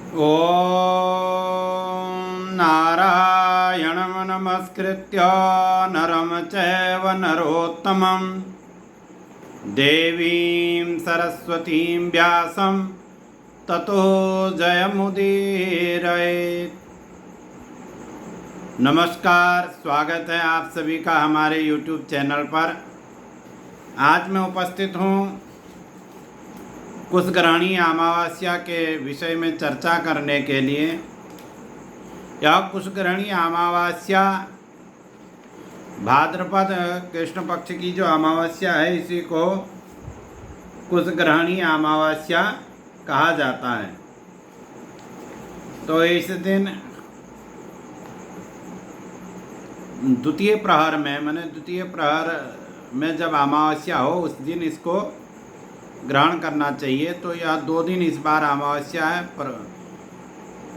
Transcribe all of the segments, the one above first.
ॐ नारायणं नमस्कृत्य नरं चैव नरोत्तमं देवीं सरस्वतीं व्यासं ततो जयमुदीरयेत्। नमस्कार, स्वागत है आप सभी का हमारे YouTube चैनल पर। आज मैं उपस्थित हूँ कुशग्रहणी अमावस्या के विषय में चर्चा करने के लिए। यह कुशग्रहणी अमावस्या भाद्रपद कृष्ण पक्ष की जो अमावस्या है, इसी को कुशग्रहणी अमावस्या कहा जाता है। तो इस दिन द्वितीय प्रहर में जब अमावस्या हो उस दिन इसको ग्रहण करना चाहिए। तो यह 2 दिन इस बार अमावस्या है, पर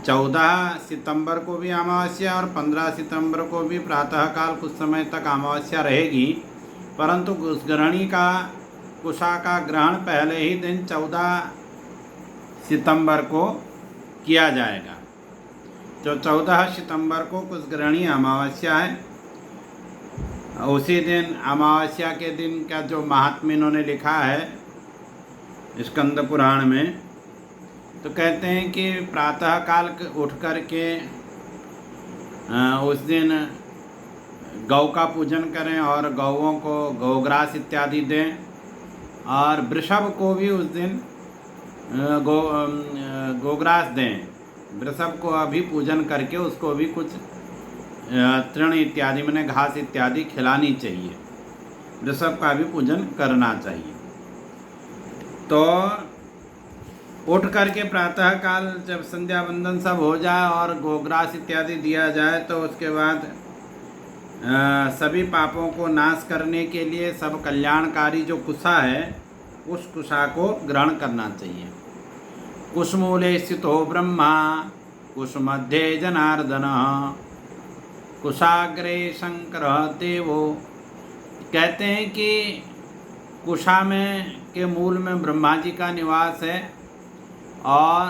14 सितंबर को भी अमावस्या और 15 सितंबर को भी प्रातःकाल कुछ समय तक अमावस्या रहेगी। परंतु कुशा का ग्रहण पहले ही दिन 14 सितंबर को किया जाएगा। जो 14 सितंबर को कुशग्रहणी अमावस्या है, उसी दिन अमावस्या के दिन का जो महात्म्य इन्होंने लिखा है स्कंद पुराण में, तो कहते हैं कि प्रातःकाल उठ कर के उस दिन गौ का पूजन करें और गौओं को गौग्रास इत्यादि दें, और वृषभ को भी उस दिन गोग्रास दें। वृषभ को अभी पूजन करके उसको भी कुछ तृण इत्यादि मैंने घास इत्यादि खिलानी चाहिए। वृषभ का भी पूजन करना चाहिए। तो उठ करके प्रातःकाल जब संध्या वंदन सब हो जाए और गोग्रास इत्यादि दिया जाए, तो उसके बाद सभी पापों को नाश करने के लिए सब कल्याणकारी जो कुशा है उस कुशा को ग्रहण करना चाहिए। कुशमूले स्थितो ब्रह्मा कुशमध्ये जनार्दन कुशाग्रे शंकर देवो। कहते हैं कि कुशा में के मूल में ब्रह्मा जी का निवास है और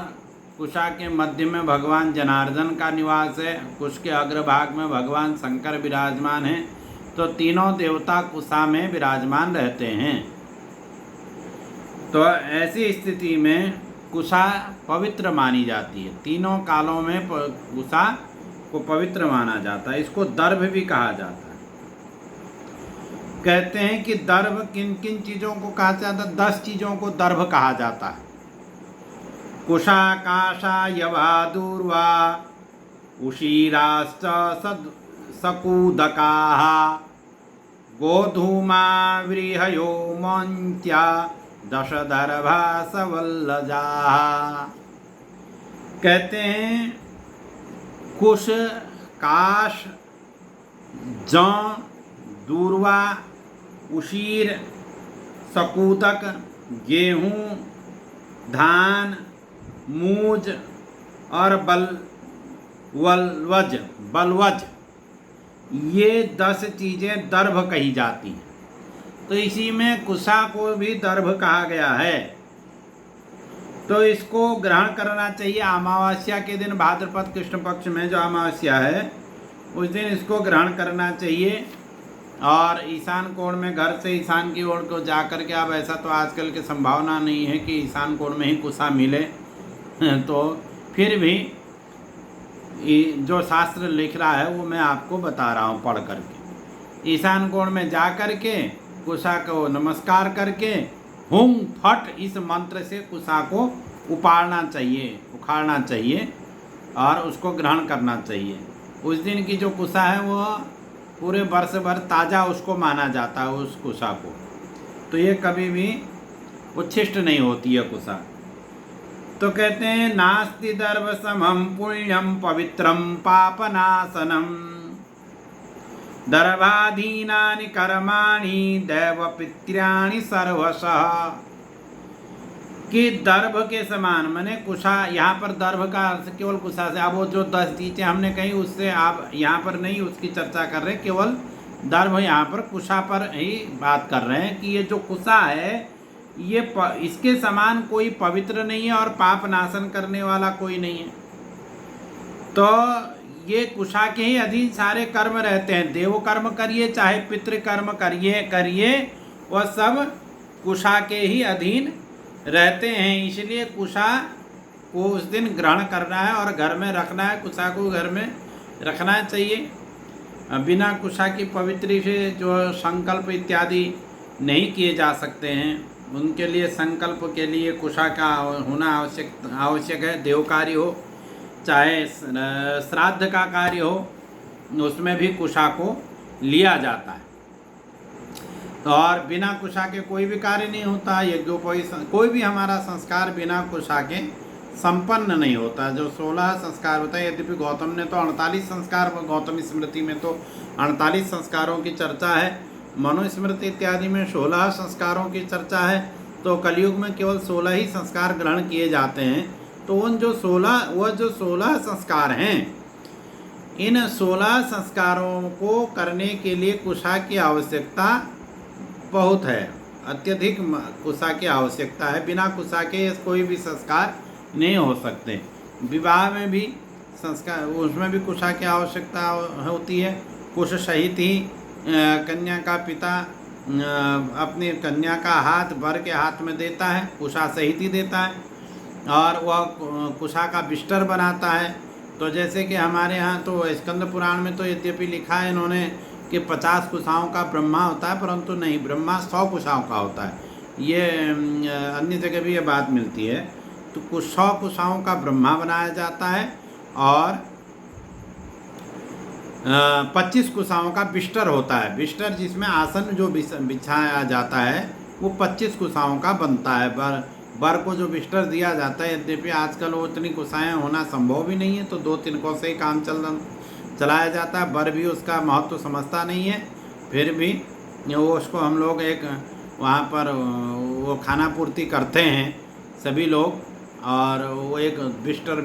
कुशा के मध्य में भगवान जनार्दन का निवास है। कुश के अग्रभाग में भगवान शंकर विराजमान हैं। तो तीनों देवता कुशा में विराजमान रहते हैं। तो ऐसी स्थिति में कुशा पवित्र मानी जाती है। तीनों कालों में कुशा को पवित्र माना जाता है। इसको दर्भ भी कहा जाता है। कहते हैं कि दर्भ किन किन चीज़ों को कहा जाता है? 10 चीज़ों को दर्भ कहा जाता है। कुशा काशा यवा दूर्वा उशीराश्च सकूदकाः गोधूमा व्रीहयो मन्त्या दशदर्भा सवल्लजाः। कहते हैं कुश, काश, जौ, दूर्वा, उशीर, सकूतक, गेहूँ, धान, मूज और बलवज, ये 10 चीज़ें दर्भ कही जाती हैं। तो इसी में कुशा को भी दर्भ कहा गया है। तो इसको ग्रहण करना चाहिए अमावस्या के दिन। भाद्रपद कृष्ण पक्ष में जो अमावस्या है उस दिन इसको ग्रहण करना चाहिए। और ईशान कोण में, घर से ईशान की ओर को जा कर के, अब ऐसा तो आजकल की संभावना नहीं है कि ईशान कोण में ही कुशा मिले, तो फिर भी जो शास्त्र लिख रहा है वो मैं आपको बता रहा हूँ पढ़ करके। ईशान कोण में जा कर के कुशा को नमस्कार करके हुम फट इस मंत्र से कुशा को उखाड़ना चाहिए और उसको ग्रहण करना चाहिए। उस दिन की जो कुशा है वो पूरे वर्ष भर ताज़ा उसको माना जाता है, उस कुशा को। तो ये कभी भी उच्छिष्ट नहीं होती है कुशा। तो कहते हैं नास्ति दर्भ समम पुण्यम पवित्रम पापनाशनम दर्भाधीनानि कर्माणि दैवपित्र्याणि सर्वशः। कि दर्भ के समान, माने कुशा, यहाँ पर दर्भ का अर्थ केवल कुशा से, अब वो जो 10 चीज़ें हमने कही उससे आप यहाँ पर नहीं उसकी चर्चा कर रहे, केवल दर्भ यहाँ पर कुशा पर ही बात कर रहे हैं कि ये जो कुशा है इसके समान कोई पवित्र नहीं है और पाप नाशन करने वाला कोई नहीं है। तो ये कुशा के ही अधीन सारे कर्म रहते हैं। देव कर्म करिए चाहे पितृकर्म करिए वह सब कुशा के ही अधीन रहते हैं। इसलिए कुशा को उस दिन ग्रहण करना है और घर में रखना है। कुशा को घर में रखना चाहिए। बिना कुशा की पवित्री से जो संकल्प इत्यादि नहीं किए जा सकते हैं, उनके लिए संकल्प के लिए कुशा का होना आवश्यक है। देव कार्य हो चाहे श्राद्ध का कार्य हो, उसमें भी कुशा को लिया जाता है। तो और बिना कुशा के कोई भी कार्य नहीं होता। यज्ञोपवीत कोई भी हमारा संस्कार बिना कुशा के संपन्न नहीं होता। जो 16 संस्कार होता है, यद्यपि गौतम ने तो 48 संस्कार, गौतम स्मृति में तो 48 संस्कारों की चर्चा है, मनुस्मृति इत्यादि में 16 संस्कारों की चर्चा है। तो कलयुग में केवल 16 ही संस्कार ग्रहण किए जाते हैं। तो उन जो 16 संस्कार हैं, इन 16 संस्कारों को करने के लिए कुशा की आवश्यकता बहुत है, अत्यधिक कुशा की आवश्यकता है। बिना कुशा के कोई भी संस्कार नहीं हो सकते। विवाह में भी संस्कार, उसमें भी कुशा की आवश्यकता होती है। कुश सहित ही कन्या का पिता अपनी कन्या का हाथ वर के हाथ में देता है, कुशा सहित ही देता है। और वह कुशा का बिस्तर बनाता है। तो जैसे कि हमारे यहाँ तो स्कंद पुराण में तो यद्यपि लिखा है इन्होंने कि 50 कुशाओं का ब्रह्मा होता है, परंतु नहीं, ब्रह्मा 100 कुशाओं का होता है। ये अन्य जगह भी ये बात मिलती है। तो 100 कुशाओं का ब्रह्मा बनाया जाता है और 25 कुशाओं का बिस्तर होता है। बिस्तर जिसमें आसन जो बिछाया जाता है वो 25 कुशाओं का बनता है। बर को जो बिस्तर दिया जाता है, यद्यपि आजकल वो इतनी कुशाएँ होना संभव भी नहीं है, तो 2 तिनकों से ही काम चलाया जाता है। बर भी उसका महत्व समझता नहीं है, फिर भी वो उसको हम लोग एक वहाँ पर वो खाना पूर्ति करते हैं सभी लोग, और वो एक बिस्तर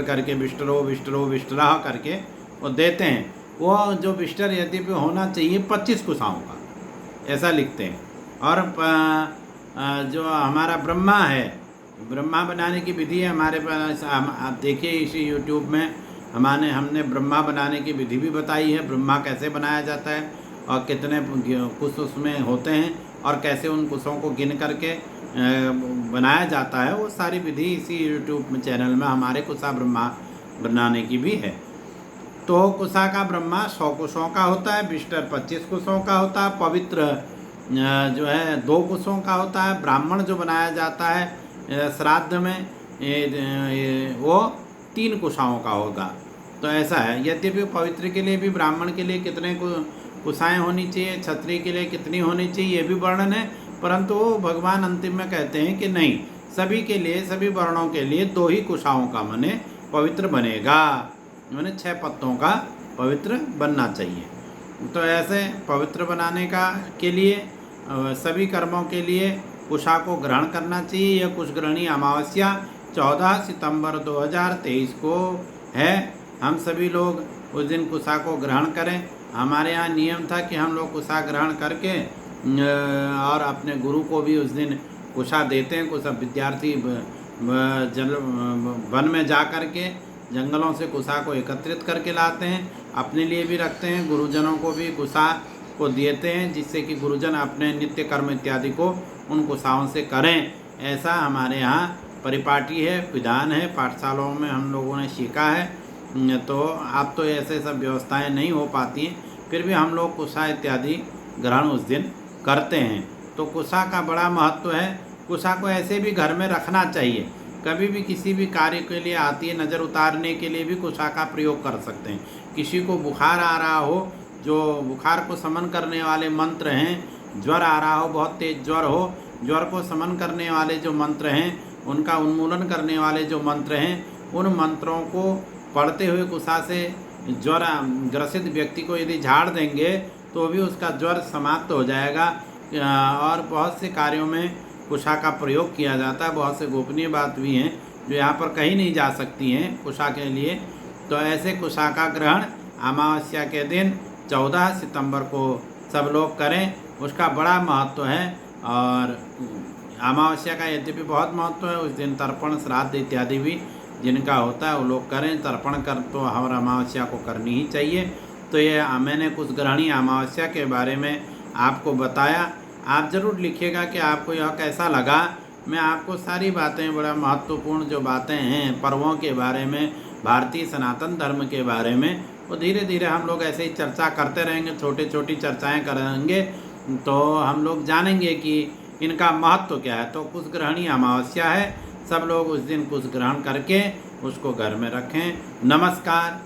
करके बिस्तरा करके वो देते हैं। वो जो बिस्तर यद्यपि होना चाहिए 25 कुशाओं का, ऐसा लिखते हैं। और जो हमारा ब्रह्मा है, ब्रह्मा बनाने की विधि है हमारे पास। आप देखिए इसी यूट्यूब में हमने ब्रह्मा बनाने की विधि भी बताई है। ब्रह्मा कैसे बनाया जाता है और कितने कुश उसमें होते हैं और कैसे उन कुशों को गिन करके बनाया जाता है, वो सारी विधि इसी यूट्यूब चैनल में हमारे कुशा ब्रह्मा बनाने की भी है। तो कुशा का ब्रह्मा 100 कुशों का होता है, बिस्तर 25 कुशों का होता है, पवित्र जो है 2 कुशों का होता है। ब्राह्मण जो बनाया जाता है श्राद्ध में वो 3 कुशाओं का होगा। तो ऐसा है। यद्यपि पवित्र के लिए भी ब्राह्मण के लिए कितने कुशाएँ होनी चाहिए, क्षत्रिय के लिए कितनी होनी चाहिए, ये भी वर्णन है, परंतु भगवान अंतिम में कहते हैं कि नहीं, सभी के लिए, सभी वर्णों के लिए 2 ही कुशाओं का माने पवित्र बनेगा, माने 6 पत्तों का पवित्र बनना चाहिए। तो ऐसे पवित्र बनाने के लिए सभी कर्मों के लिए कुशा को ग्रहण करना चाहिए। यह कुशग्रहणी अमावस्या 14 सितंबर 2023 को है। हम सभी लोग उस दिन कुशा को ग्रहण करें। हमारे यहाँ नियम था कि हम लोग कुशा ग्रहण करके और अपने गुरु को भी उस दिन कुशा देते हैं। कुछ विद्यार्थी वन में जा कर के जंगलों से कुशा को एकत्रित करके लाते हैं, अपने लिए भी रखते हैं, गुरुजनों को भी कुशा को देते हैं, जिससे कि गुरुजन अपने नित्य कर्म इत्यादि को उन कुशाओं से करें। ऐसा हमारे यहाँ परिपाटी है, विधान है, पाठशालाओं में हम लोगों ने सीखा है। तो अब तो ऐसे सब व्यवस्थाएं नहीं हो पाती हैं, फिर भी हम लोग कुशा इत्यादि ग्रहण उस दिन करते हैं। तो कुशा का बड़ा महत्व है। कुशा को ऐसे भी घर में रखना चाहिए। कभी भी किसी भी कार्य के लिए आती है, नज़र उतारने के लिए भी कुशा का प्रयोग कर सकते हैं। किसी को बुखार आ रहा हो, जो बुखार को समन करने वाले मंत्र हैं, ज्वर आ रहा हो, बहुत तेज ज्वर हो, ज्वर को समन करने वाले जो मंत्र हैं, उनका उन्मूलन करने वाले जो मंत्र हैं, उन मंत्रों को पढ़ते हुए कुशा से ज्वर ग्रसित व्यक्ति को यदि झाड़ देंगे तो भी उसका ज्वर समाप्त हो जाएगा। और बहुत से कार्यों में कुशा का प्रयोग किया जाता है। बहुत से गोपनीय बात भी हैं जो यहाँ पर कहीं नहीं जा सकती हैं कुशा के लिए। तो ऐसे कुशा का ग्रहण अमावस्या के दिन 14 सितंबर को सब लोग करें, उसका बड़ा महत्व है। और अमावस्या का यद्यपि बहुत महत्व है, उस दिन तर्पण श्राद्ध इत्यादि भी जिनका होता है वो लोग करें। तर्पण कर तो हर अमावस्या को करनी ही चाहिए। तो ये मैंने कुछ ग्रहणीय अमावस्या के बारे में आपको बताया। आप ज़रूर लिखिएगा कि आपको यह कैसा लगा। मैं आपको सारी बातें, बड़ा महत्वपूर्ण जो बातें हैं पर्वों के बारे में, भारतीय सनातन धर्म के बारे में, वो धीरे धीरे हम लोग ऐसे ही चर्चा करते रहेंगे, छोटी छोटी चर्चाएं करेंगे तो हम लोग जानेंगे कि इनका महत्व क्या है। तो कुछ ग्रहणीय अमावस्या है, सब लोग उस दिन कुछ ग्रहण करके उसको घर में रखें। नमस्कार।